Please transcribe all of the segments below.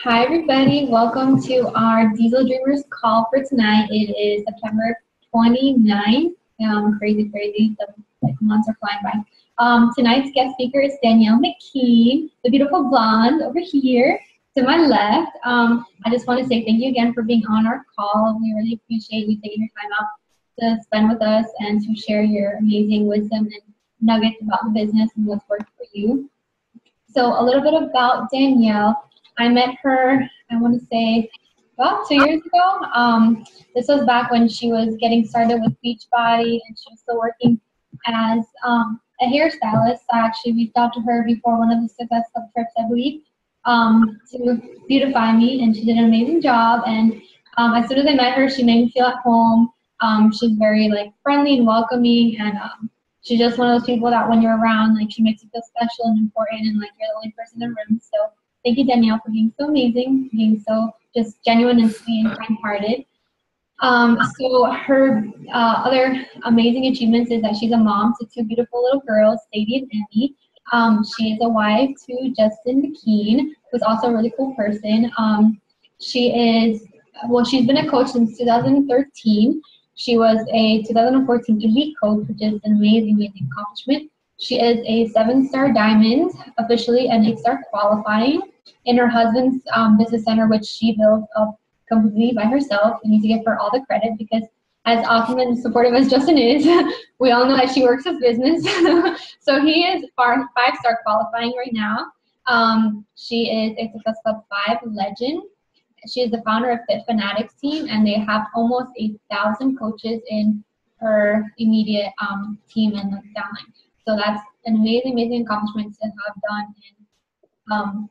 Hi, everybody. Welcome to our Diesel Dreamers call for tonight. It is September 29th. Crazy, crazy. The months are flying by. Tonight's guest speaker is Danielle McKean, the beautiful blonde over here to my left. I just want to say thank you again for being on our call. We really appreciate you taking your time out to spend with us and to share your amazing wisdom and nuggets about the business and what's worked for you. So a little bit about Danielle. I met her, I want to say, about 2 years ago. This was back when she was getting started with Beachbody, and she was still working as a hairstylist. I actually reached out to her before one of the Success Club trips, I believe, to beautify me, and she did an amazing job. And as soon as I met her, she made me feel at home. She's very friendly and welcoming, and she's just one of those people that when you're around, she makes you feel special and important, and you're the only person in the room. So thank you, Danielle, for being so amazing, being so just genuine and sweet and kind-hearted. So her other amazing achievements is that she's a mom to two beautiful little girls, Sadie and Emmy. She is a wife to Justin McKean, who's also a really cool person. She's been a coach since 2013. She was a 2014 elite coach, which is an amazing, amazing accomplishment. She is a 7-star diamond, officially an 8-star qualifying in her husband's business center, which she built up completely by herself. We need to give her all the credit because as awesome and supportive as Justin is, we all know that she works his business. So he is 5-star qualifying right now. She is a Success Club 5 legend. She is the founder of Fit Fanatics team, and they have almost 1,000 coaches in her immediate team and downline. So that's an amazing, amazing accomplishment to have done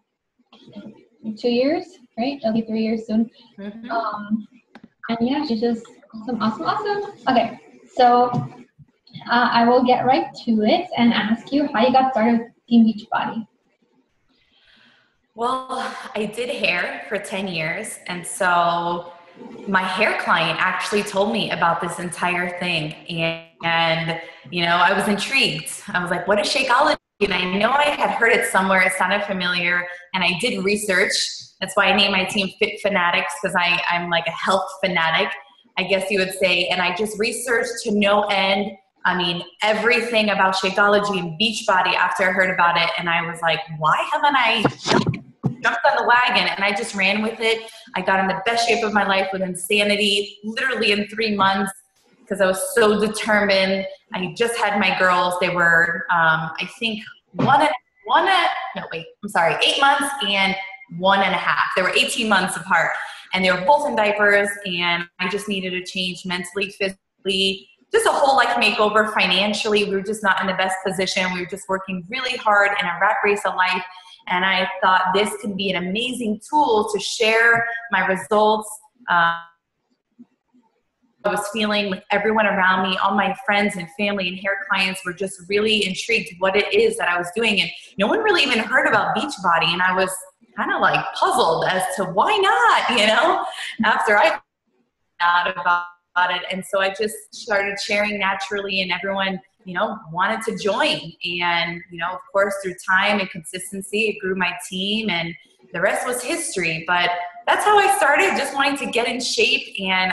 in 2 years, right? It'll be 3 years soon. Mm-hmm. And yeah, she's just awesome. Okay, so I will get right to it and ask you how you got started with Team Beachbody. Well, I did hair for 10 years, and so my hair client actually told me about this entire thing, and I was intrigued. I was like, what is Shakeology? And I know I had heard it somewhere. It sounded familiar, and I did research. That's why I named my team Fit Fanatics, because I'm like a health fanatic, I guess you would say, and I just researched to no end. I mean, everything about Shakeology and Beachbody after I heard about it, and I was like, why haven't I jumped on the wagon? And I just ran with it. I got in the best shape of my life with insanity, literally in 3 months, because I was so determined. I just had my girls. They were, I think, 8 months and 1.5. They were 18 months apart, and they were both in diapers, and I just needed a change mentally, physically, just a whole life makeover. Financially, we were just not in the best position. We were just working really hard in a rat race of life. And I thought this could be an amazing tool to share my results. I was feeling with everyone around me, all my friends and family and hair clients were just really intrigued what it is that I was doing. And no one really even heard about Beachbody. And I was kind of puzzled as to why not, after I found out about it. And so I just started sharing naturally, and everyone wanted to join. And, of course, through time and consistency, it grew my team, and the rest was history. But that's how I started, just wanting to get in shape. And,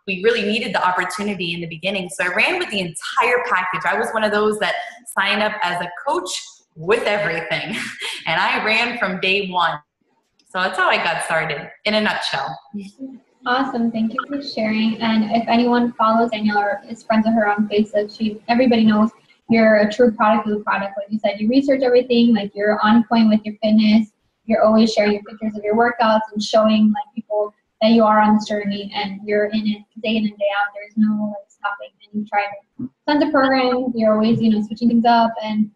we really needed the opportunity in the beginning. So I ran with the entire package. I was one of those that signed up as a coach with everything. And I ran from day one. So that's how I got started in a nutshell. Awesome. Thank you for sharing. And if anyone follows Danielle or is friends with her on Facebook, everybody knows you're a true product of the product. Like you said, you research everything, you're on point with your fitness. You're always sharing your pictures of your workouts and showing people that you are on this journey and you're in it day in and day out. There's no stopping. And you try tons of programs. You're always, switching things up and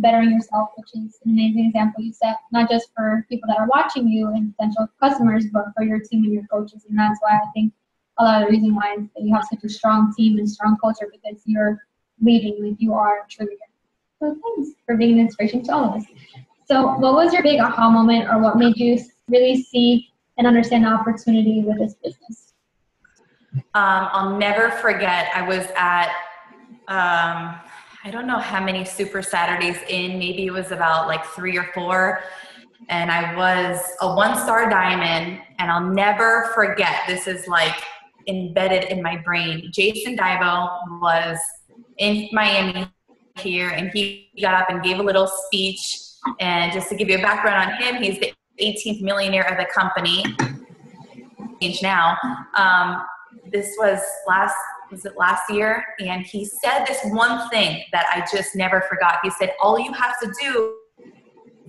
bettering yourself, which is an amazing example you set, not just for people that are watching you and potential customers, but for your team and your coaches. And that's why I think a lot of the reason why is that you have such a strong team and strong culture, because you're leading, you are truly. So thanks for being an inspiration to all of us. So what was your big aha moment, or what made you really see and understand the opportunity with this business? I'll never forget, I was at, I don't know how many Super Saturdays in, maybe it was about 3 or 4. and I was a 1-star diamond, and I'll never forget, this is like embedded in my brain. Jason Dibo was in Miami here, and he got up and gave a little speech. And just to give you a background on him, he's the 18th millionaire of the company. Now, this was last year? And he said this one thing that I just never forgot. He said, all you have to do,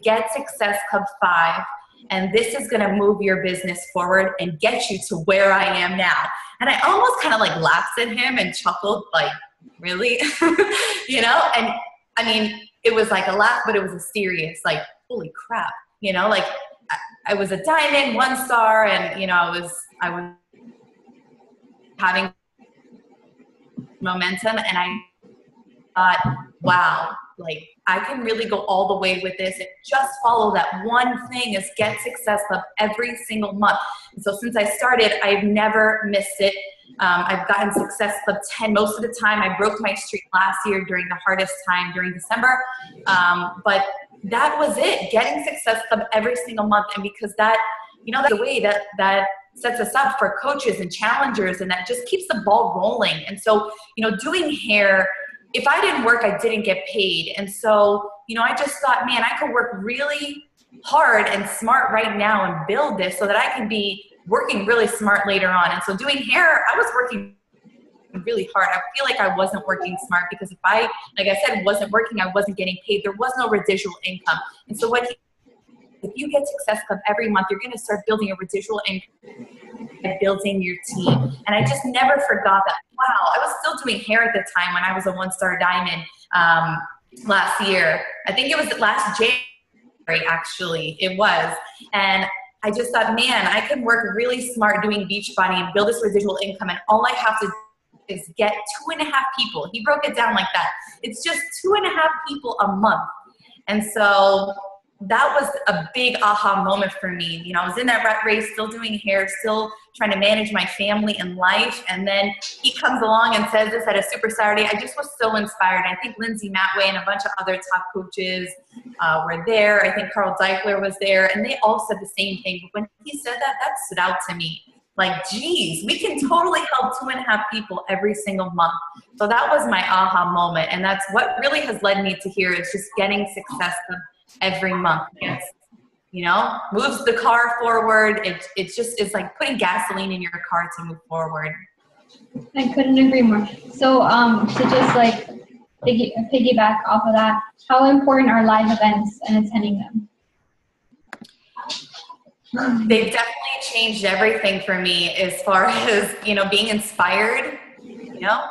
get Success Club 5, and this is going to move your business forward and get you to where I am now. And I almost kind of like laughed at him and chuckled, like, really? You know? And I mean, it was like a laugh, but it was a serious, like, holy crap, you know, like I was a diamond, 1-star, and, you know, I was having momentum, and I thought, wow, like I can really go all the way with this and just follow that one thing, is get Success Club every single month. And so since I started, I've never missed it. I've gotten Success Club 10 most of the time. I broke my streak last year during the hardest time during December. But that was it, getting Success Club every single month. And because that, you know, that's the way that sets us up for coaches and challengers, and that just keeps the ball rolling. And so, you know, doing hair, if I didn't work, I didn't get paid. And so, you know, I just thought, man, I could work really hard and smart right now and build this so that I can be working really smart later on. And so doing hair, I was working really hard. I feel like I wasn't working smart, because if I, like I said, wasn't working, I wasn't getting paid. There was no residual income. And so if you get Success Club every month, you're going to start building a residual income and building your team. And I just never forgot that. Wow, I was still doing hair at the time when I was a 1-star diamond last year. I think it was last January, actually. It was. And I just thought, man, I can work really smart doing Beachbody and build this residual income, and all I have to do is get 2.5 people. He broke it down like that. It's just 2.5 people a month. And so that was a big aha moment for me. You know, I was in that rat race, still doing hair, still trying to manage my family and life. And then he comes along and says this at a Super Saturday. I just was so inspired. I think Lindsay Matway and a bunch of other top coaches were there. I think Carl Deichler was there, and they all said the same thing. But when he said that, that stood out to me. Like, geez, we can totally help 2.5 people every single month. So that was my aha moment. And that's what really has led me to here, is just getting Success every month. Yes. You know, moves the car forward. It's like putting gasoline in your car to move forward. I couldn't agree more. So to just like piggyback off of that, how important are live events and attending them? They've definitely changed everything for me, as far as, you know, being inspired, you know,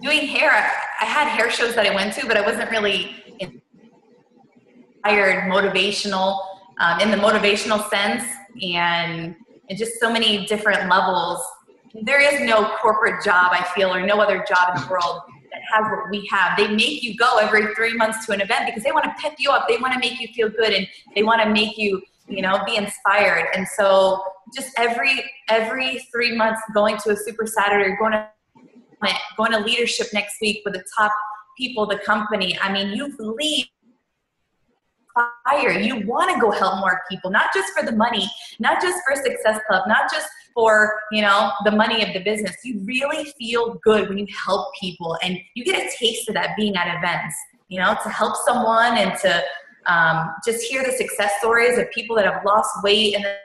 doing hair. I had hair shows that I went to, but I wasn't really inspired, motivational, in the motivational sense, and just so many different levels. There is no corporate job, I feel, or no other job in the world that has what we have. They make you go every 3 months to an event because they want to pep you up. They want to make you feel good, and they want to make you, you know, be inspired. And so just every 3 months, going to a Super Saturday, going to leadership next week with the top people, the company. I mean, you leave fire. You want to go help more people, not just for the money, not just for Success Club, not just for, you know, the money of the business. You really feel good when you help people, and you get a taste of that being at events, you know, to help someone and to just hear the success stories of people that have lost weight, and the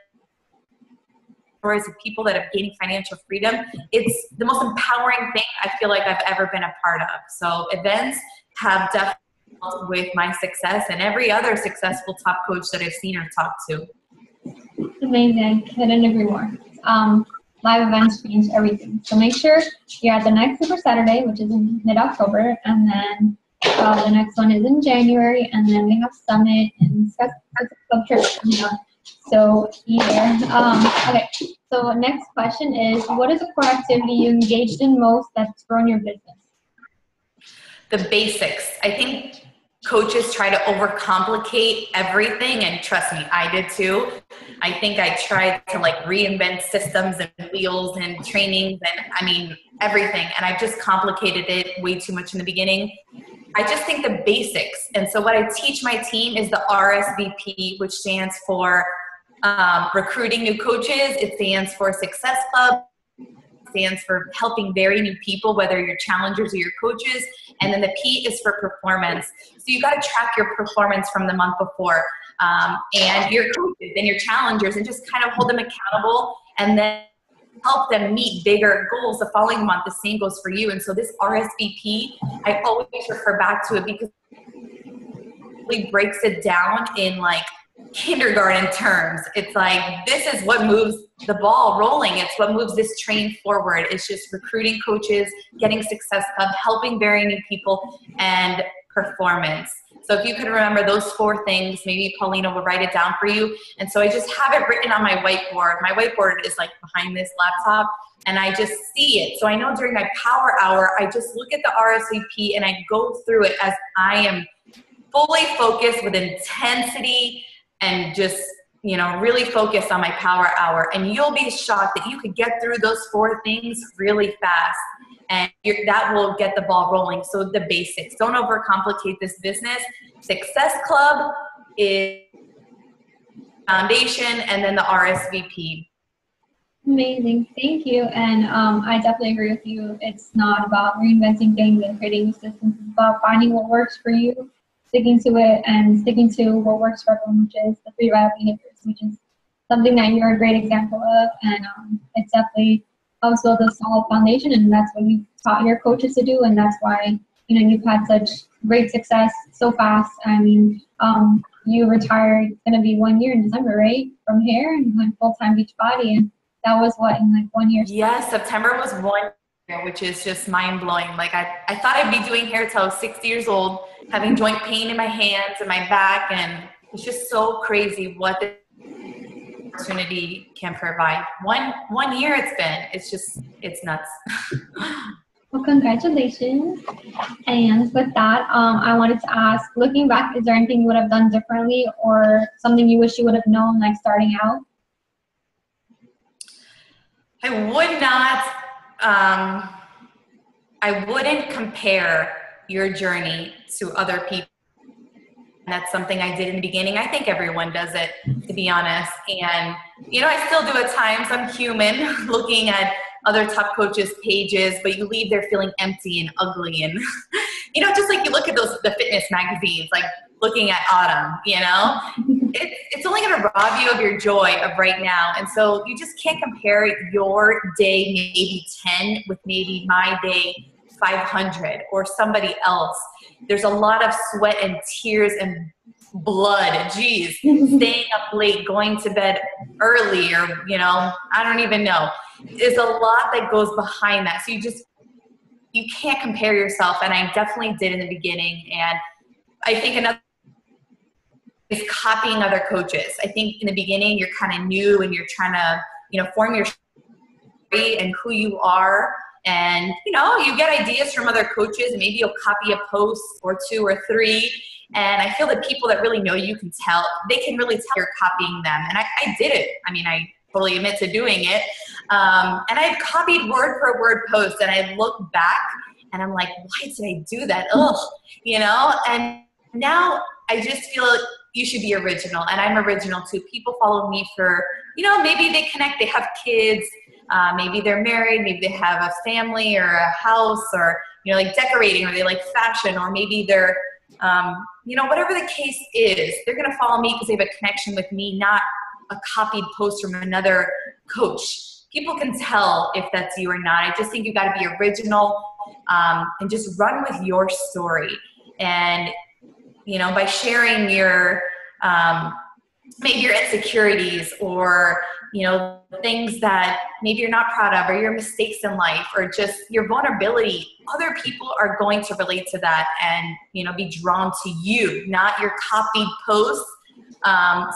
stories of people that have gained financial freedom. It's the most empowering thing I feel like I've ever been a part of. So events have definitely helped with my success, and every other successful top coach that I've seen or talked to. Amazing. Couldn't agree more. Live events change everything. So make sure you're at the next Super Saturday, which is in mid-October, and then the next one is in January, and then we have Summit and Club Trip coming up. So yeah. Okay. So next question is, what is a core activity you engaged in most that's grown your business? The basics. I think coaches try to overcomplicate everything, and trust me, I did too. I think I tried to like reinvent systems and wheels and trainings and, I mean, everything. And I just complicated it way too much in the beginning. I just think the basics. And so what I teach my team is the RSVP, which stands for recruiting new coaches. It stands for Success Club. It stands for helping very new people, whether you're challengers or your coaches. And then the P is for performance. So you got to track your performance from the month before, and your coaches and your challengers, and just kind of hold them accountable, and then help them meet bigger goals the following month. The same goes for you. And so this RSVP, I always refer back to it because it really breaks it down in like kindergarten terms. It's like, this is what moves the ball rolling. It's what moves this train forward. It's just recruiting coaches, getting Success Club, helping very new people, and performance. So if you could remember those 4 things, maybe Paulina will write it down for you. And so I just have it written on my whiteboard. My whiteboard is like behind this laptop, and I just see it. So I know during my power hour, I just look at the RSVP and I go through it as I am fully focused with intensity and just, you know, really focused on my power hour. And you'll be shocked that you could get through those 4 things really fast. And that will get the ball rolling. So the basics. Don't overcomplicate this business. Success Club is foundation, and then the RSVP. Amazing, thank you. And I definitely agree with you. It's not about reinventing things and creating new systems. It's about finding what works for you, sticking to it, and sticking to what works for everyone, which is the 3 vital behaviors, which is something that you're a great example of. And it's definitely helps build a solid foundation, and that's what you taught your coaches to do, and that's why, you know, you've had such great success so fast. I mean, you retired, it's gonna be 1 year in December, right? From here, and you went full-time Beachbody, and that was what, in like 1 year? Yes, September was 1 year, which is just mind-blowing. Like I thought I'd be doing hair till I was 60 years old, having joint pain in my hands and my back, and it's just so crazy what the opportunity can provide. One year it's nuts. Well, congratulations. And with that, I wanted to ask, looking back, is there anything you would have done differently, or something you wish you would have known, like starting out? I wouldn't compare your journey to other people. That's something I did in the beginning. I think everyone does it, to be honest. And, you know, I still do at times. I'm human, looking at other top coaches' pages, but you leave there feeling empty and ugly. And, you know, just like you look at the fitness magazines, like looking at autumn, you know, it's only going to rob you of your joy of right now. And so you just can't compare your day, maybe 10, with maybe my day, 500, or somebody else. There's a lot of sweat and tears and blood, geez, staying up late, going to bed early, or, you know, I don't even know. There's a lot that goes behind that. So you can't compare yourself. And I definitely did in the beginning. And I think another is copying other coaches. I think in the beginning, you're kind of new and you're trying to, you know, form your story and who you are. And, you know, you get ideas from other coaches, and maybe you'll copy a post or 2 or 3. And I feel that people that really know you can tell, they can really tell you're copying them. And I did it. I mean, I fully admit to doing it. And I've copied word for word posts, and I look back and I'm like, why did I do that? Ugh, you know? And now I just feel like you should be original. And I'm original too. People follow me for, you know, maybe they connect, they have kids, maybe they're married, maybe they have a family or a house, or, you know, like decorating, or they like fashion, or maybe they're, you know, whatever the case is, they're going to follow me because they have a connection with me, not a copied post from another coach. People can tell if that's you or not. I just think you got to be original, and just run with your story. And, you know, by sharing your, maybe your insecurities, or, you know, things that maybe you're not proud of, or your mistakes in life, or just your vulnerability, other people are going to relate to that and, you know, be drawn to you, not your copied posts.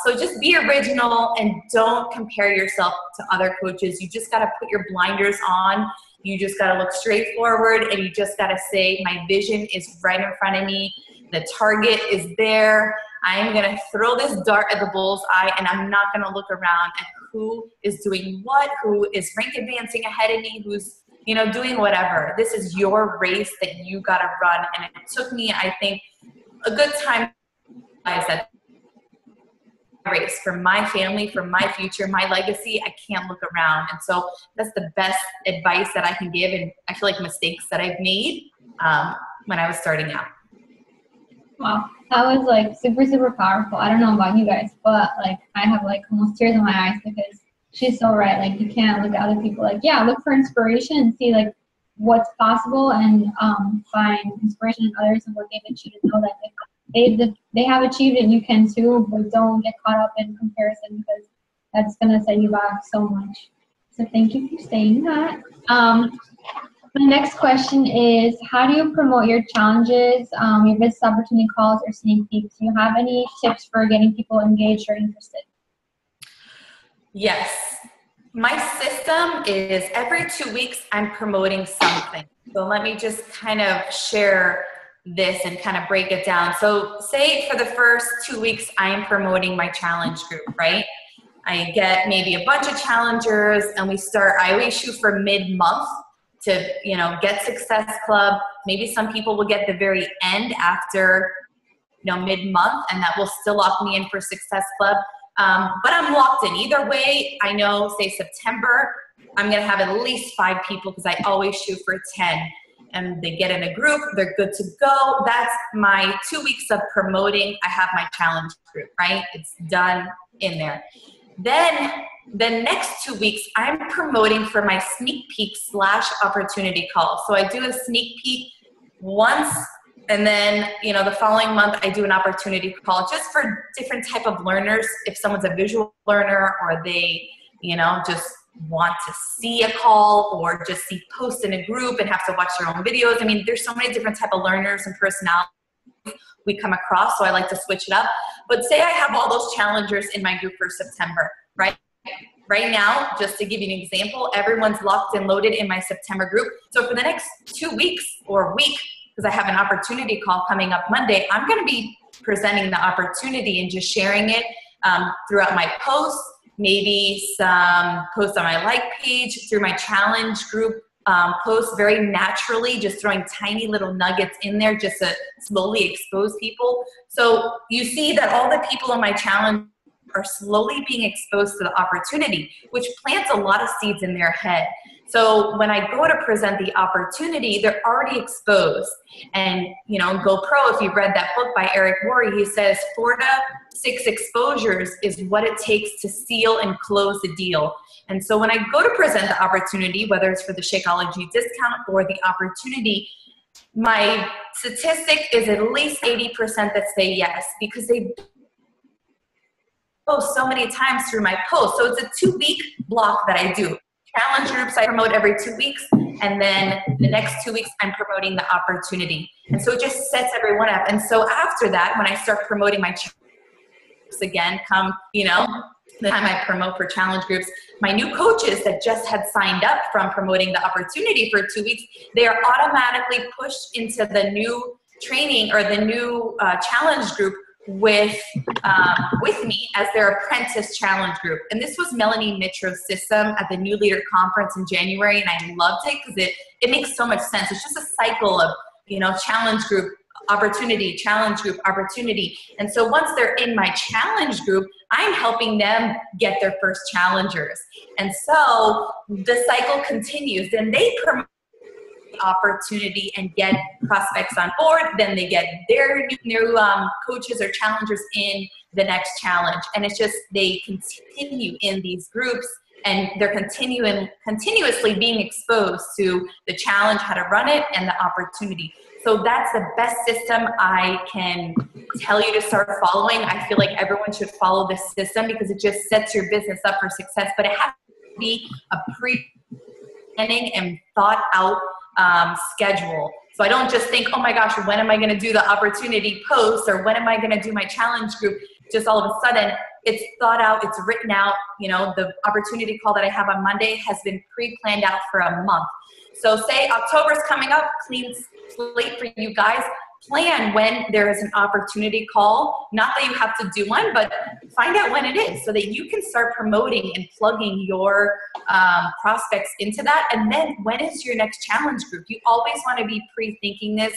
So just be original and don't compare yourself to other coaches. You just got to put your blinders on. You just got to look straight forward, and you just got to say, my vision is right in front of me. The target is there. I'm going to throw this dart at the bullseye, and I'm not going to look around at who is doing what, who is rank advancing ahead of me, who's you know, doing whatever. This is your race that you got to run. And it took me, I think, a good time to realize that race for my family, for my future, my legacy, I can't look around. And so that's the best advice that I can give. And I feel like mistakes that I've made when I was starting out. Wow, that was like super, super powerful. I don't know about you guys, but like I have like almost tears in my eyes because she's so right. Like you can't look at other people like, yeah, look for inspiration and see like what's possible and find inspiration in others and what they've achieved and know that if they have achieved it, you can too, but don't get caught up in comparison because that's going to set you back so much. So thank you for saying that. The next question is, how do you promote your challenges, your business opportunity calls, or sneak peeks? Do you have any tips for getting people engaged or interested? Yes. My system is every 2 weeks I'm promoting something. So let me just kind of share this and kind of break it down. So say for the first 2 weeks, I am promoting my challenge group, right? I get maybe a bunch of challengers and I always shoot for mid-month to, you know, get Success Club. Maybe some people will get the very end after, you know, mid-month, and that will still lock me in for Success Club. But I'm locked in. Either way, I know, say September, I'm going to have at least 5 people because I always shoot for 10. And they get in a group, they're good to go. That's my 2 weeks of promoting. I have my challenge group, right? It's done in there. Then the next 2 weeks, I'm promoting for my sneak peek / opportunity call. So I do a sneak peek once, and then, you know, the following month I do an opportunity call just for different type of learners. If someone's a visual learner or they, you know, just want to see a call or just see posts in a group and have to watch their own videos. I mean, there's so many different type of learners and personalities we come across, so I like to switch it up. But say I have all those challengers in my group for September, right? Right now, just to give you an example, everyone's locked and loaded in my September group. So for the next 2 weeks or week, because I have an opportunity call coming up Monday, I'm going to be presenting the opportunity and just sharing it throughout my posts, maybe some posts on my like page, through my challenge group posts very naturally, just throwing tiny little nuggets in there just to slowly expose people. So you see that all the people in my challenge are slowly being exposed to the opportunity, which plants a lot of seeds in their head. So when I go to present the opportunity, they're already exposed. And, you know, GoPro, if you've read that book by Eric Worre, he says 4 to 6 exposures is what it takes to seal and close the deal. And so when I go to present the opportunity, whether it's for the Shakeology discount or the opportunity, my statistic is at least 80% that say yes, because they post so many times through my post. So it's a 2-week block that I do. Challenge groups I promote every 2 weeks, and then the next 2 weeks I'm promoting the opportunity. And so it just sets everyone up. And so after that, when I start promoting my challenge groups again, come, you know, the time I promote for challenge groups, my new coaches that just had signed up from promoting the opportunity for 2 weeks, they are automatically pushed into the new training or the new challenge group with me as their apprentice challenge group. And this was Melanie Mitro's system at the New Leader Conference in January, and I loved it because it makes so much sense. It's just a cycle of, you know, challenge group, opportunity, challenge group, opportunity. And so once they're in my challenge group, I'm helping them get their first challengers. And so the cycle continues. Then they promote opportunity and get prospects on board, then they get their new coaches or challengers in the next challenge, and it's just they continue in these groups, and they're continuously being exposed to the challenge, how to run it, and the opportunity. So that's the best system I can tell you to start following. I feel like everyone should follow this system because it just sets your business up for success, but it has to be a pre-planning and thought out schedule. So I don't just think, oh my gosh, when am I going to do the opportunity post, or when am I going to do my challenge group? Just all of a sudden, it's thought out, it's written out. You know, the opportunity call that I have on Monday has been pre-planned out for a month. So say October's coming up, clean slate for you guys. plan when there is an opportunity call. Not that you have to do one, but find out when it is so that you can start promoting and plugging your prospects into that. And then when is your next challenge group? You always want to be pre-thinking this.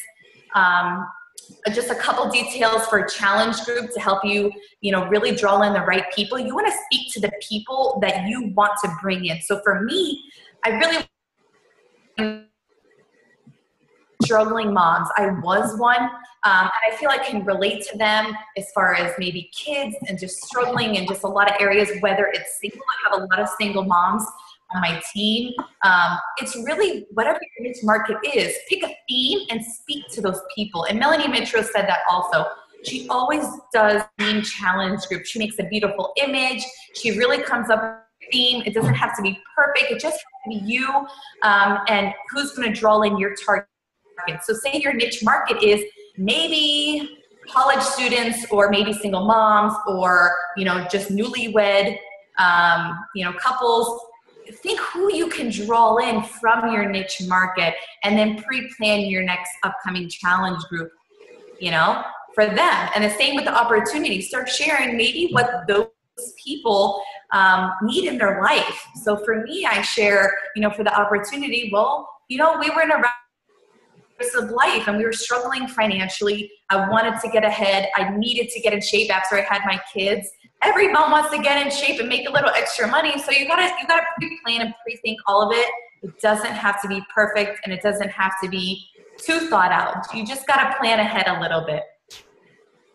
Just a couple details for challenge group to help you, really draw in the right people. You want to speak to the people that you want to bring in. So for me, I really struggling moms. I was one, and I feel I can relate to them as far as maybe kids and just struggling in just a lot of areas, whether it's single. I have a lot of single moms on my team. It's really whatever your niche market is, pick a theme and speak to those people. And Melanie Mitro said that also. She always does theme challenge group. She makes a beautiful image. She really comes up with a theme. It doesn't have to be perfect. It just has to be you and who's going to draw in your target market. So say your niche market is maybe college students or maybe single moms or, just newlywed, couples. Think who you can draw in from your niche market and then pre-plan your next upcoming challenge group, for them. And the same with the opportunity. Start sharing maybe what those people need in their life. So for me, I share, for the opportunity, we were in a race of life and we were struggling financially. I wanted to get ahead. I needed to get in shape after I had my kids. Every mom wants to get in shape and make a little extra money. So you gotta pre-plan and pre-think all of it. It doesn't have to be perfect and it doesn't have to be too thought out. You just gotta plan ahead a little bit.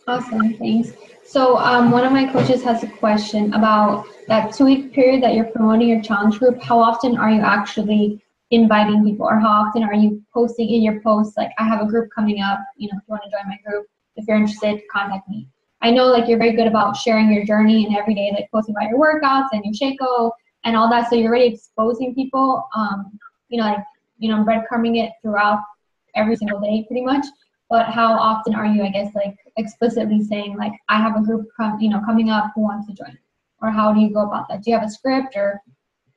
Awesome, thanks. So one of my coaches has a question about that 2-week period that you're promoting your challenge group. How often are you actually inviting people, or how often are you posting in your posts, like, I have a group coming up, if you want to join my group, if you're interested, contact me. I know you're very good about sharing your journey and every day, posting about your workouts and your Shaco and all that. So you're already exposing people, breadcrumbing it throughout every single day pretty much. But how often are you, explicitly saying, I have a group coming up who wants to join? Or how do you go about that? Do you have a script, or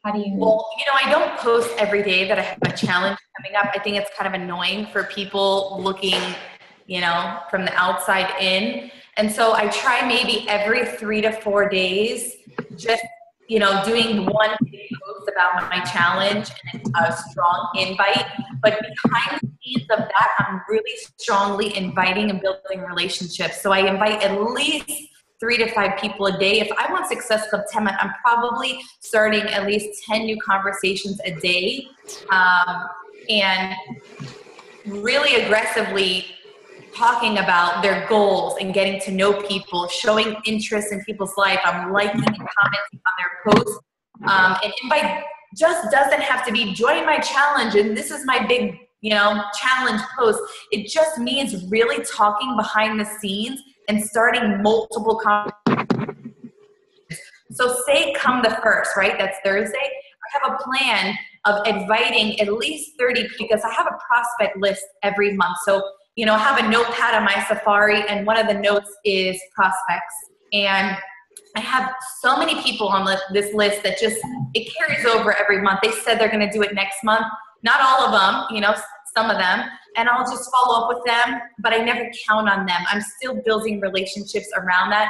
how do you? Well, I don't post every day that I have a challenge coming up. I think it's kind of annoying for people looking, from the outside in. And so I try maybe every 3 to 4 days, just, doing one big post about my challenge and a strong invite. But behind the scenes of that, I'm really strongly inviting and building relationships. So I invite at least 3 to 5 people a day. If I want Success Club 10, I'm probably starting at least 10 new conversations a day, and really aggressively talking about their goals and getting to know people, showing interest in people's life. I'm liking and commenting on their posts. And invite just doesn't have to be join my challenge and this is my big, challenge post. It just means really talking behind the scenes and starting multiple conversations. So say come the 1st, right? That's Thursday. I have a plan of inviting at least 30 because I have a prospect list every month. So I have a notepad on my Safari, and one of the notes is prospects. And I have so many people on this list that it carries over every month. They said they're going to do it next month. Not all of them, some of them. And I'll just follow up with them, but I never count on them. I'm still building relationships around that.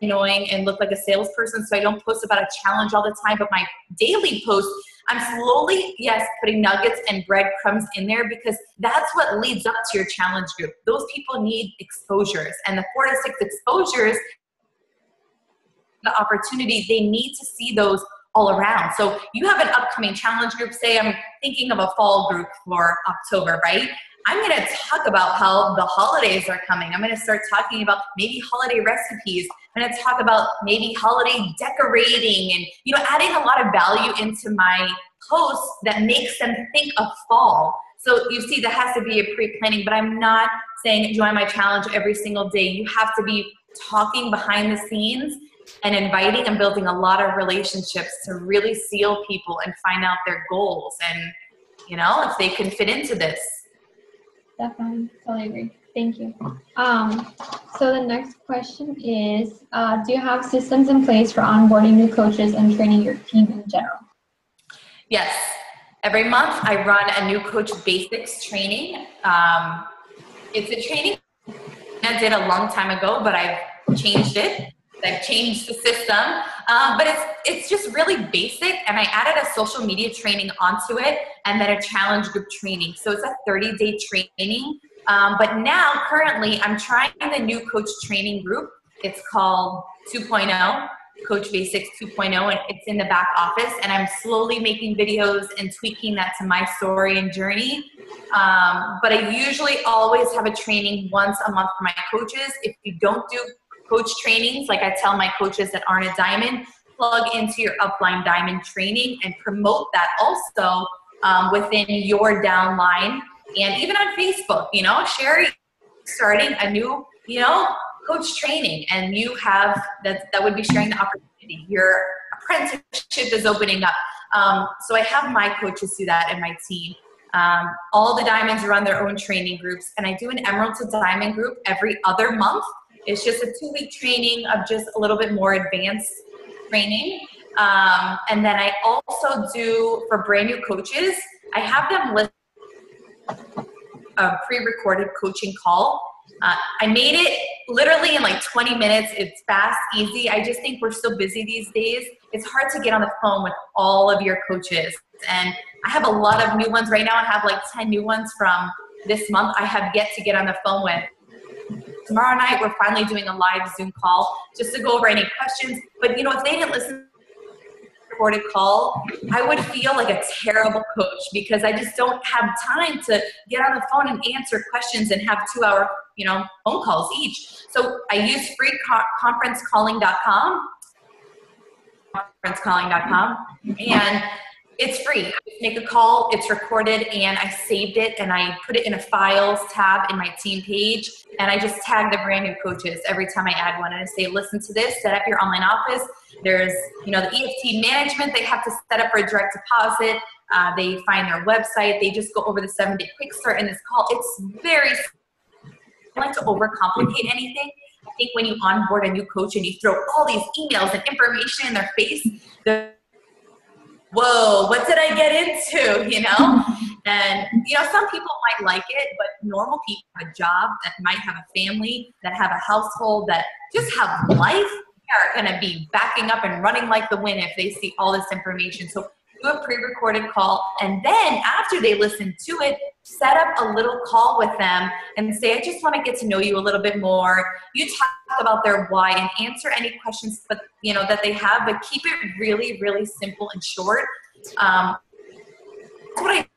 Annoying and look like a salesperson, so I don't post about a challenge all the time, but my daily post, I'm slowly, putting nuggets and breadcrumbs in there because that's what leads up to your challenge group. Those people need exposures, and the 4 to 6 exposures, the opportunity, they need to see those all around. So you have an upcoming challenge group, say I'm thinking of a fall group for October, right? I'm going to talk about how the holidays are coming. I'm going to start talking about maybe holiday recipes. I'm going to talk about maybe holiday decorating and, adding a lot of value into my posts that makes them think of fall. So you see, that has to be a pre-planning, but I'm not saying join my challenge every single day. You have to be talking behind the scenes and inviting and building a lot of relationships to really seal people and find out their goals and, if they can fit into this. Definitely, totally agree. Thank you. So the next question is, do you have systems in place for onboarding new coaches and training your team in general? Yes. Every month I run a new Coach Basics training. It's a training I did a long time ago, but I've changed it. I've changed the system, but it's just really basic, and I added a social media training onto it, and then a challenge group training. So it's a 30-day training, but now currently I'm trying the new coach training group. It's called 2.0, Coach Basics 2.0, and it's in the back office, and I'm slowly making videos and tweaking that to my story and journey. But I usually always have a training once a month for my coaches. If you don't do coach trainings, like I tell my coaches that aren't a diamond, plug into your upline diamond training and promote that also within your downline, and even on Facebook, share starting a new, coach training, and you have that would be sharing the opportunity. Your apprenticeship is opening up. So I have my coaches do that and my team. All the diamonds run their own training groups, and I do an Emerald to Diamond group every other month. It's just a 2-week training of just a little bit more advanced training. And then I also do, for brand new coaches, I have them list a pre-recorded coaching call. I made it literally in like 20 minutes. It's fast, easy. I just think we're so busy these days. It's hard to get on the phone with all of your coaches. And I have a lot of new ones right now. I have like 10 new ones from this month I have yet to get on the phone with. Tomorrow night, we're finally doing a live Zoom call just to go over any questions. But, if they didn't listen to the recorded call, I would feel like a terrible coach, because I just don't have time to get on the phone and answer questions and have 2-hour, phone calls each. So I use free conferencecalling.com, and it's free. I just make a call, it's recorded, and I saved it, and I put it in a files tab in my team page, and I just tag the brand new coaches every time I add one, and I say, listen to this, set up your online office. There's, the EFT management they have to set up for a direct deposit. They find their website. They just go over the 7-day quick start in this call. It's very, I like to overcomplicate anything. I think when you onboard a new coach and you throw all these emails and information in their face, whoa, what did I get into, And, some people might like it, but normal people have a job, that might have a family, that have a household, that just have life, are going to be backing up and running like the wind if they see all this information. So do a pre-recorded call, and then after they listen to it, set up a little call with them and say, I just want to get to know you a little bit more. You talk about their why and answer any questions that they have, but keep it really, really simple and short. That's what I do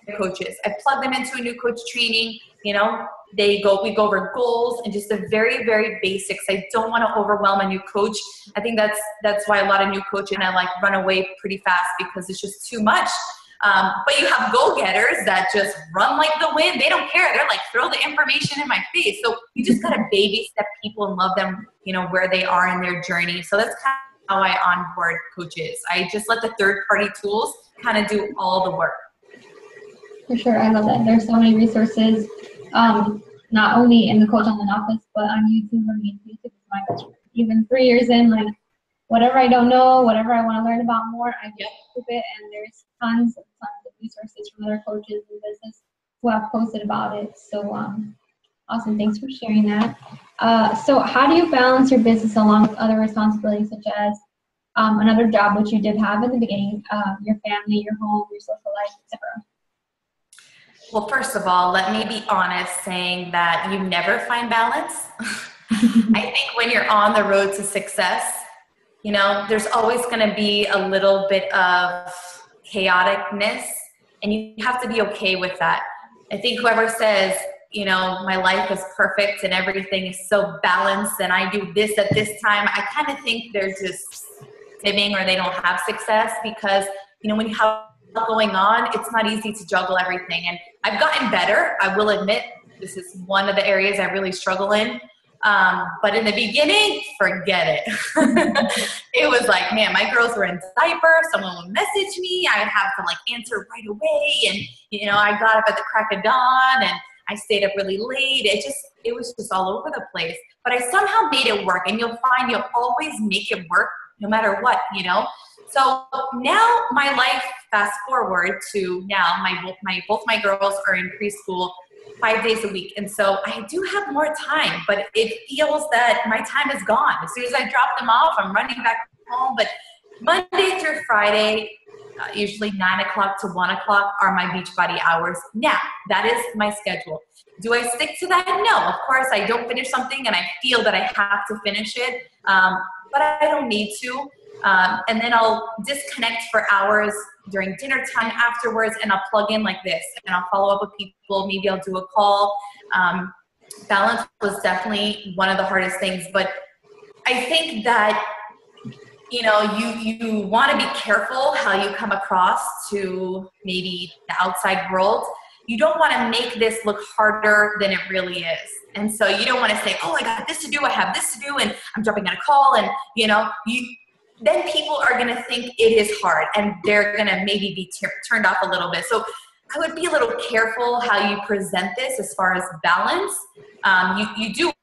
with coaches. I plug them into a new coach training. We go over goals and just the very, very basics. I don't want to overwhelm a new coach. I think that's why a lot of new coaches and I run away pretty fast, because it's just too much. But you have go-getters that just run like the wind. They don't care. They're like, throw the information in my face. So you just got to baby step people and love them, where they are in their journey. So that's kind of how I onboard coaches. I just let the third-party tools kind of do all the work. For sure. I love that. There's so many resources, not only in the Coach Online office, but on YouTube. I mean, YouTube is my best friend. Even 3 years in, whatever I don't know, whatever I want to learn about more, I get with it. And there's tons of resources from other coaches in business who have posted about it. So awesome. Thanks for sharing that. So how do you balance your business along with other responsibilities, such as another job, which you did have in the beginning, your family, your home, your social life, etc.? Well, first of all, let me be honest saying that you never find balance. I think when you're on the road to success, there's always going to be a little bit of chaoticness, and you have to be okay with that. I think whoever says, my life is perfect and everything is so balanced and I do this at this time, I kind of think they're just fibbing, or they don't have success, because, when you have going on, it's not easy to juggle everything. And I've gotten better. I will admit, this is one of the areas I really struggle in. But in the beginning, forget it. It was like, man, my girls were in diapers. Someone would message me. I'd have to answer right away. And, I got up at the crack of dawn and I stayed up really late. It was just all over the place. But I somehow made it work. And you'll find you'll always make it work no matter what, So now my life, fast forward to now, both my girls are in preschool 5 days a week. And so I do have more time, but it feels that my time is gone. As soon as I drop them off, I'm running back home. But Monday through Friday, usually 9 o'clock to 1 o'clock are my Beachbody hours. Now, that is my schedule. Do I stick to that? No, of course, I don't finish something and I feel that I have to finish it, but I don't need to. And then I'll disconnect for hours during dinner time afterwards, and I'll plug in like this, and I'll follow up with people. Maybe I'll do a call. Balance was definitely one of the hardest things, but I think that, you know, you want to be careful how you come across to maybe the outside world. You don't want to make this look harder than it really is. And so you don't want to say, oh, I got this to do, I have this to do, and I'm jumping on a call, and, you know, then people are going to think it is hard, and they're going to maybe be turned off a little bit. So I would be a little careful how you present this as far as balance. You do want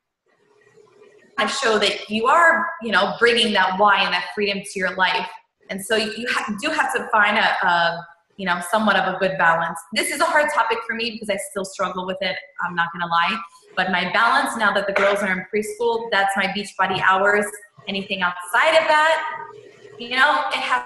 to show that you are, you know, bringing that why and that freedom to your life. And so you do have to find you know, somewhat of a good balance. This is a hard topic for me because I still struggle with it. I'm not going to lie. But my balance, now that the girls are in preschool, that's my Beachbody hours. Anything outside of that, you know, it has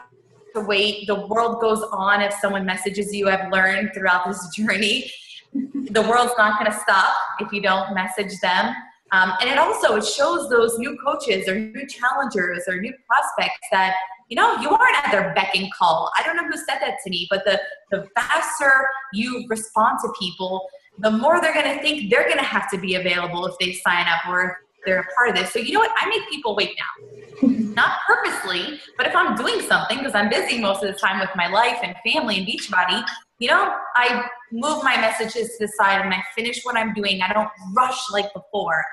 to wait. The world goes on. If someone messages you, I've learned throughout this journey, the world's not going to stop if you don't message them. And it shows those new coaches or new challengers or new prospects that, you know, you aren't at their beck and call. I don't know who said that to me, but the faster you respond to people, the more they're going to think they're going to have to be available if they sign up or if they're a part of this. So you know what? I make people wait now. Not purposely, but if I'm doing something, because I'm busy most of the time with my life and family and Beachbody, you know, I move my messages to the side and I finish what I'm doing. I don't rush like before.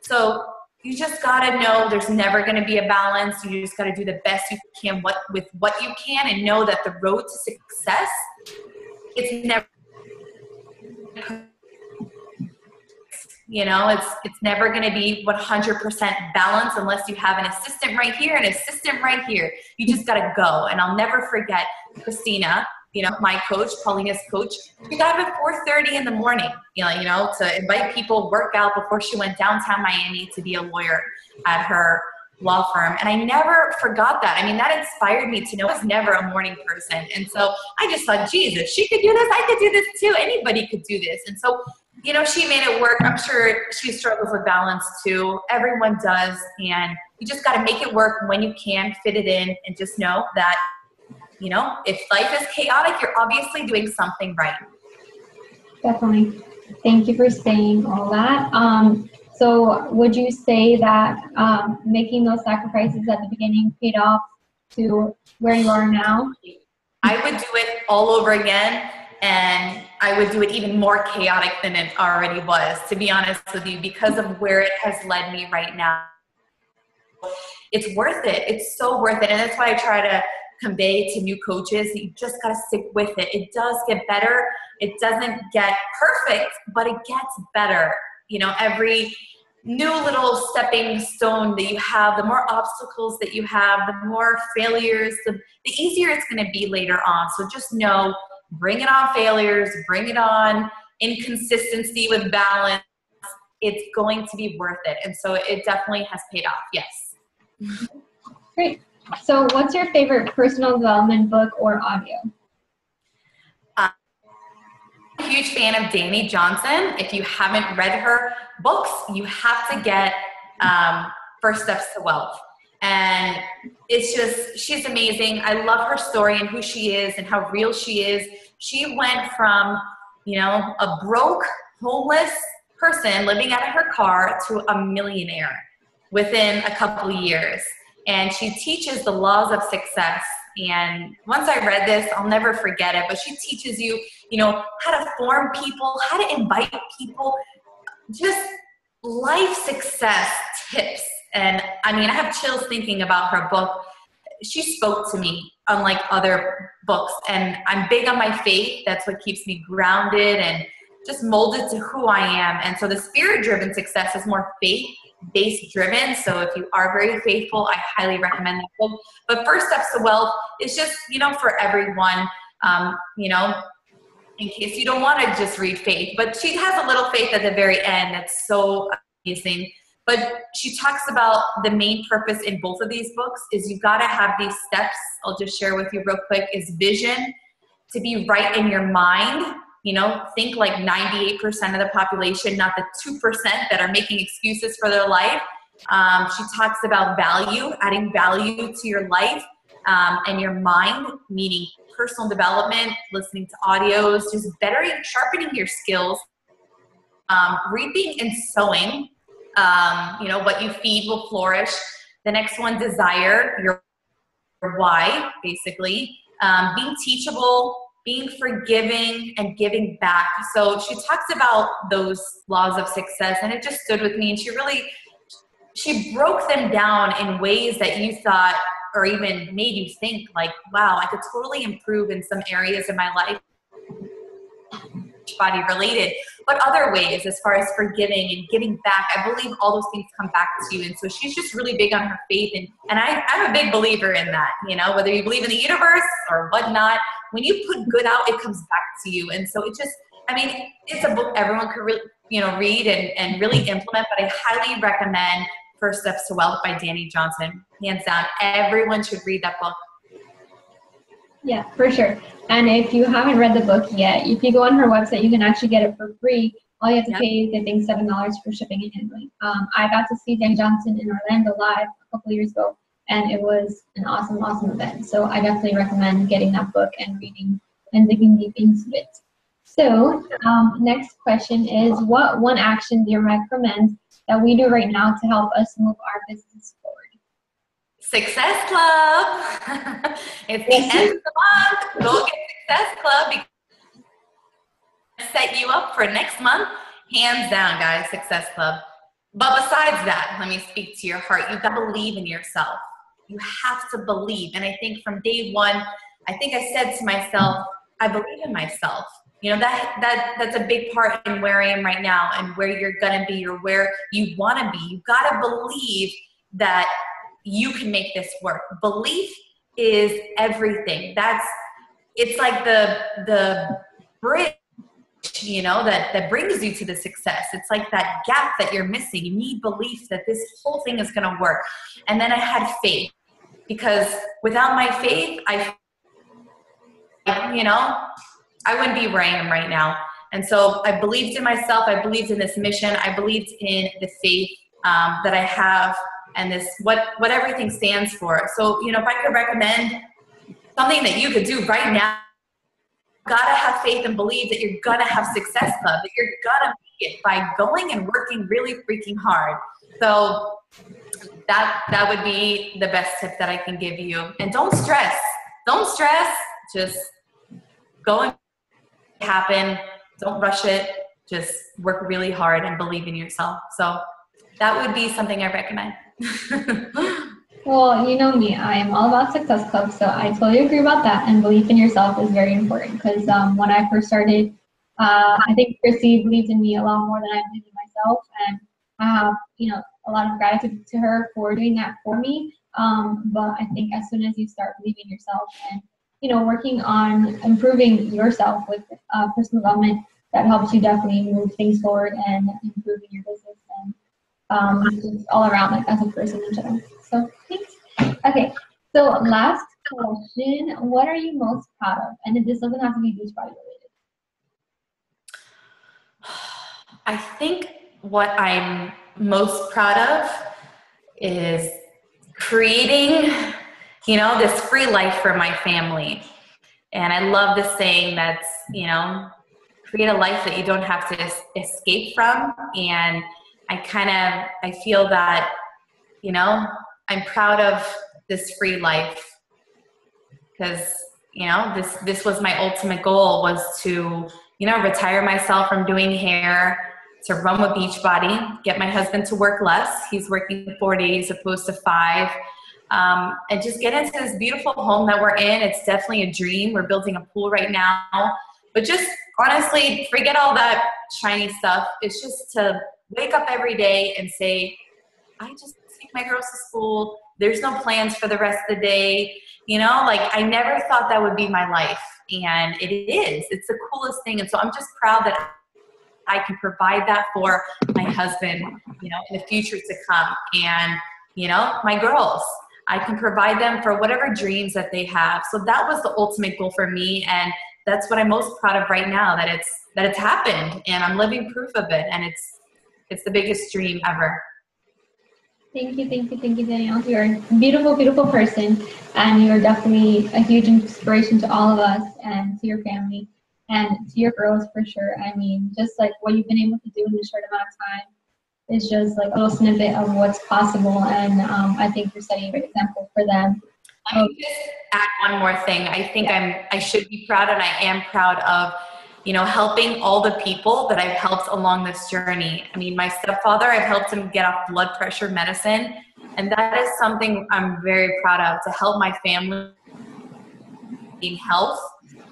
So you just got to know there's never going to be a balance. You just got to do the best you can with what you can, and know that the road to success, it's never, you know, it's never going to be 100% balance unless you have an assistant right here and an assistant right here. You just got to go. And I'll never forget Christina, you know, my coach, Paulina's coach. She got up at 4:30 in the morning, you know, to invite people, work out before she went downtown Miami to be a lawyer at her law firm. And I never forgot that. I mean, that inspired me to know I was never a morning person. And so I just thought, Jesus, she could do this. I could do this too. Anybody could do this. And so, you know, she made it work. I'm sure she struggles with balance too. Everyone does. And you just got to make it work when you can, fit it in, and just know that, you know, if life is chaotic, you're obviously doing something right. Definitely. Thank you for saying all that. So would you say that making those sacrifices at the beginning paid off to where you are now? I would do it all over again, and I would do it even more chaotic than it already was, to be honest with you, because of where it has led me right now. It's worth it. It's so worth it. And that's why I try to convey to new coaches that you just got to stick with it. It does get better. It doesn't get perfect, but it gets better. You know, every new little stepping stone that you have, the more obstacles that you have, the more failures, the easier it's going to be later on. So just know, bring it on failures, bring it on inconsistency with balance. It's going to be worth it. And so it definitely has paid off. Yes. Great. So what's your favorite personal development book or audio? I'm a huge fan of Dani Johnson. If you haven't read her books, you have to get First Steps to Wealth. And it's just, she's amazing. I love her story and who she is and how real she is. She went from, you know, a broke, homeless person living out of her car to a millionaire within a couple of years. And she teaches the laws of success. And once I read this, I'll never forget it. But she teaches you, you know, how to form people, how to invite people, just life success tips. And I mean, I have chills thinking about her book. She spoke to me unlike other books. And I'm big on my faith. That's what keeps me grounded. And just molded to who I am. And so the spirit-driven success is more faith-based driven. So if you are very faithful, I highly recommend that book. But First Steps to Wealth is just, you know, for everyone, you know, in case you don't want to just read faith. But she has a little faith at the very end. That's so amazing. But she talks about the main purpose in both of these books is you got to have these steps. I'll just share with you real quick is vision, to be right in your mind. You know, think like 98% of the population, not the 2% that are making excuses for their life. She talks about value, adding value to your life and your mind, meaning personal development, listening to audios, just sharpening your skills, reaping and sowing. You know, what you feed will flourish. The next one, desire, your why, basically. Being teachable, being forgiving, and giving back. So she talks about those laws of success, and it just stood with me. And she broke them down in ways that you thought, or even made you think like, wow, I could totally improve in some areas of my life, body related, but other ways as far as forgiving and giving back. I believe all those things come back to you. And so she's just really big on her faith. And I'm a big believer in that, you know, whether you believe in the universe or whatnot, when you put good out, it comes back to you. And so it just, I mean, it's a book everyone could really, you know, read and really implement, but I highly recommend First Steps to Wealth by Dani Johnson. Hands down, everyone should read that book. Yeah, for sure. And if you haven't read the book yet, if you go on her website, you can actually get it for free. All you have to pay is, I think, $7 for shipping and handling. I got to see Dani Johnson in Orlando live a couple of years ago, and it was an awesome, awesome event. So I definitely recommend getting that book and reading and digging deep into it. So next question is, what one action do you recommend that we do right now to help us move our business forward? Success Club. It's the end of the month. Go get Success Club because set you up for next month. Hands down, guys, Success Club. But besides that, let me speak to your heart. You've got to believe in yourself. You have to believe. And I think from day one, I think I said to myself, I believe in myself. You know, that's a big part in where I am right now and where you're going to be or where you want to be. You've got to believe that you can make this work. Belief is everything. It's like the bridge, you know, that brings you to the success. It's like that gap that you're missing. You need belief that this whole thing is going to work. And then I had faith, because without my faith, I wouldn't be where I am right now. And so I believed in myself. I believed in this mission. I believed in the faith that I have and this, what everything stands for. So, you know, if I could recommend something that you could do right now, you gotta have faith and believe that you're gonna have Success Club, that you're gonna make it by going and working really freaking hard. So that would be the best tip that I can give you. And don't stress. Don't stress. Just go and happen. Don't rush it. Just work really hard and believe in yourself. So that would be something I recommend. Well, you know me, I am all about Success Club, so I totally agree about that. And belief in yourself is very important, because when I first started, I think Chrissy believed in me a lot more than I believed in myself, and I have, you know, a lot of gratitude to her for doing that for me. But I think as soon as you start believing in yourself and, you know, working on improving yourself with personal development, that helps you definitely move things forward and improving your business and just all around, like, as a person in general. So thanks. Okay, so last question, what are you most proud of? And this doesn't have to be Beachbody related. I think what I'm most proud of is creating, you know, this free life for my family. And I love this saying that's, you know, create a life that you don't have to escape from. And I feel that, you know, I'm proud of this free life, because, you know, this was my ultimate goal, was to, you know, retire myself from doing hair, to run with Beachbody, get my husband to work less. He's working 4 days opposed to 5. And just get into this beautiful home that we're in. It's definitely a dream. We're building a pool right now. But just honestly, forget all that shiny stuff. It's just to wake up every day and say, I just take my girls to school. There's no plans for the rest of the day. You know, like I never thought that would be my life. And it is. It's the coolest thing. And so I'm just proud that I can provide that for my husband, you know, in the future to come. And, you know, my girls, I can provide them for whatever dreams that they have. So that was the ultimate goal for me. And that's what I'm most proud of right now, that it's happened and I'm living proof of it. And it's the biggest dream ever. Thank you, Danielle. You're a beautiful, beautiful person, and you're definitely a huge inspiration to all of us and to your family and to your girls for sure. I mean, just like what you've been able to do in a short amount of time is just like a little snippet of what's possible, and I think you're setting a great example for them. Let me just add one more thing. I think I should be proud, and I am proud of, you know, helping all the people that I've helped along this journey. I mean, my stepfather, I've helped him get off blood pressure medicine. And that is something I'm very proud of, to help my family in health.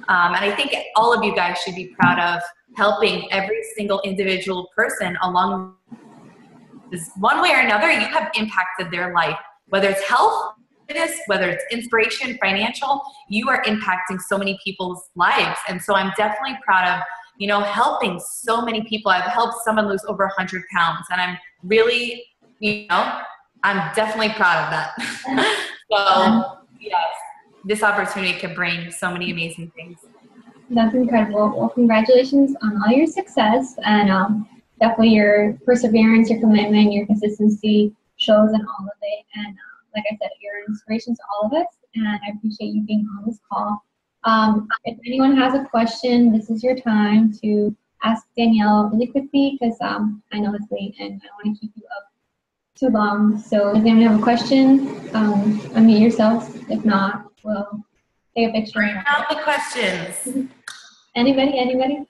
And I think all of you guys should be proud of helping every single individual person along this. One way or another, you have impacted their life, whether it's health, whether it's inspiration, financial, you are impacting so many people's lives. And so I'm definitely proud of, you know, helping so many people. I've helped someone lose over 100 pounds, and I'm really, you know, I'm definitely proud of that. So yes, this opportunity could bring so many amazing things. That's incredible. Well, congratulations on all your success, and definitely your perseverance, your commitment, your consistency shows in all of it. And like I said, you're an inspiration to all of us, and I appreciate you being on this call. If anyone has a question, this is your time to ask Danielle really quickly, because I know it's late and I don't want to keep you up too long. So does anyone have a question? Unmute yourselves. If not, we'll take a picture. Bring out the questions. Anybody?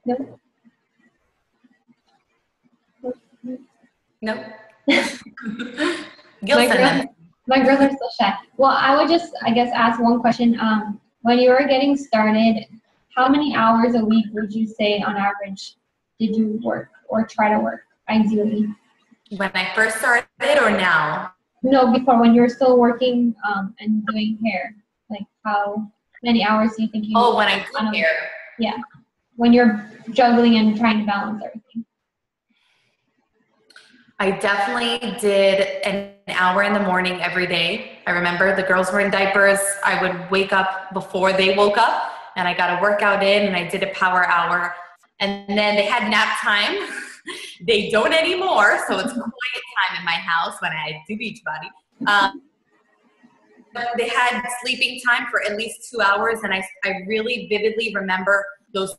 No? Nope. My girls are still shy. Well, I would just, I guess, ask one question. When you were getting started, how many hours a week would you say on average did you work or try to work, ideally? When I first started or now? No, before, when you were still working and doing hair. Like, how many hours do you think you Oh, when I did hair. Yeah. When you're juggling and trying to balance everything. I definitely did an hour in the morning every day. I remember the girls were in diapers. I would wake up before they woke up, and I got a workout in, and I did a power hour. And then they had nap time. They don't anymore, so it's quiet time in my house when I do Beachbody. But they had sleeping time for at least 2 hours, and I really vividly remember those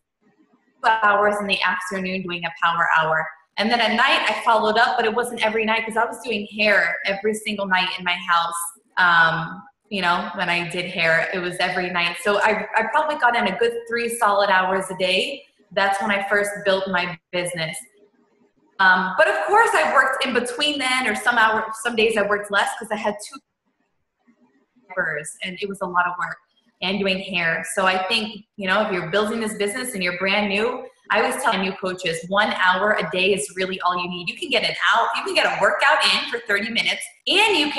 2 hours in the afternoon doing a power hour. And then at night, I followed up, but it wasn't every night because I was doing hair every single night in my house. You know, when I did hair, it was every night. So I probably got in a good 3 solid hours a day. That's when I first built my business. But of course, I worked in between then, or some days I worked less because I had 2 hours, and it was a lot of work, and doing hair. So I think, you know, if you're building this business and you're brand new, I always tell new coaches, 1 hour a day is really all you need. You can get a workout in for 30 minutes, and you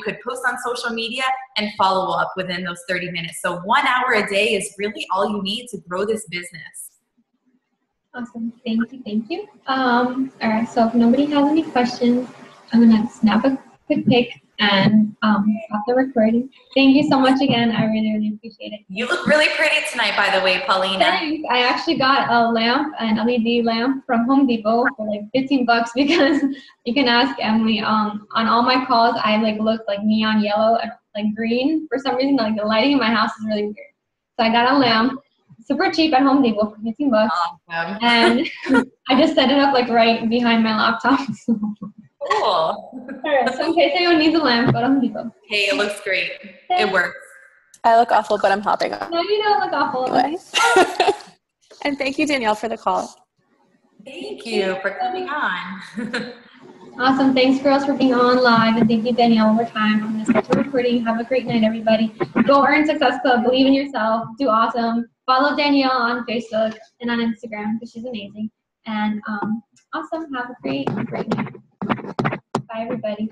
could post on social media and follow up within those 30 minutes. So 1 hour a day is really all you need to grow this business. Awesome. Thank you. All right. So if nobody has any questions, I'm going to snap a quick pic and stop the recording. Thank you so much again. I really, really appreciate it. You look really pretty tonight, by the way, Paulina. Thanks. I actually got a lamp, an LED lamp from Home Depot for like $15 because you can ask Emily. On all my calls, I like look like neon yellow and like green for some reason. Like the lighting in my house is really weird. So I got a lamp, super cheap at Home Depot for $15. Awesome. And I just set it up like right behind my laptop. Cool. All right, so in case anyone needs a lamp, go to Home Depot. Hey, it looks great. It works. I look awful, but I'm hopping on. No, you don't look awful. Anyway. And thank you, Danielle, for the call. Thank you for coming on. Awesome. Thanks, girls, for being on live. And thank you, Danielle, one more time. I'm going to stop the recording. Have a great night, everybody. Go earn Success Club. Believe in yourself. Do awesome. Follow Danielle on Facebook and on Instagram because she's amazing. And awesome. Have a great night. Bye, everybody.